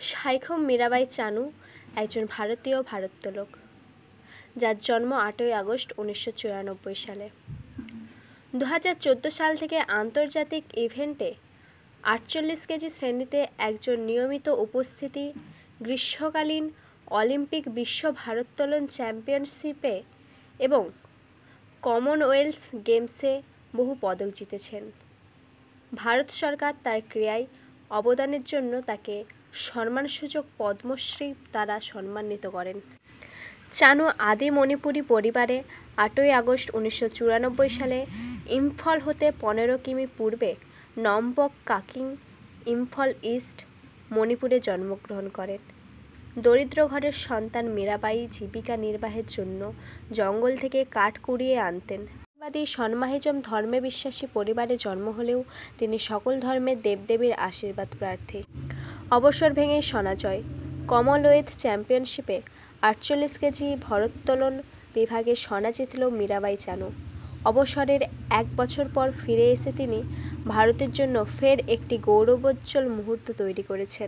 সাইখোম মীরাবাই চানু একজন ভারতীয় ভারোত্তোলক, যার জন্ম 8ই আগস্ট 1994 সালে। 2014 সাল থেকে আন্তর্জাতিক ইভেন্টে 48 কেজি শ্রেণীতে একজন নিয়মিত উপস্থিতি, গ্রীষ্মকালীন অলিম্পিক বিশ্ব ভারোত্তোলন চ্যাম্পিয়নশিপে এবং কমনওয়েলথ গেমসে বহু পদক জিতেছেন। ভারত সরকার তার ক্রীড়ায় অবদানের জন্য তাকে সম্মানসূচক পদ্মশ্রী দ্বারা সম্মানিত করেন। চানু আদি মণিপুরী পরিবারে 8ই আগস্ট 1994 সালে ইম্ফল হতে 15 কিমি পূর্বে নম্বক কাকিং, ইম্ফল ইস্ট, মণিপুরে জন্মগ্রহণ করেন। দরিদ্র ঘরের সন্তান মীরাবাই জীবিকা নির্বাহের জন্য জঙ্গল থেকে কাঠ কুড়িয়ে আনতেন। সন্মাহিজম ধর্মে বিশ্বাসী পরিবারে জন্ম হলেও তিনি সকল ধর্মের দেবদেবীর আশীর্বাদ প্রার্থী। অবসর ভেঙেই সোনা জয়। কমনওয়েলথ চ্যাম্পিয়নশিপে 48 কেজি ভারোত্তোলন বিভাগে সোনা জিতল মীরাবাই চানু। অবসরের 1 বছর পর ফিরে এসে তিনি ভারতের জন্য ফের একটি গৌরবোজ্জ্বল মুহূর্ত তৈরি করেছেন।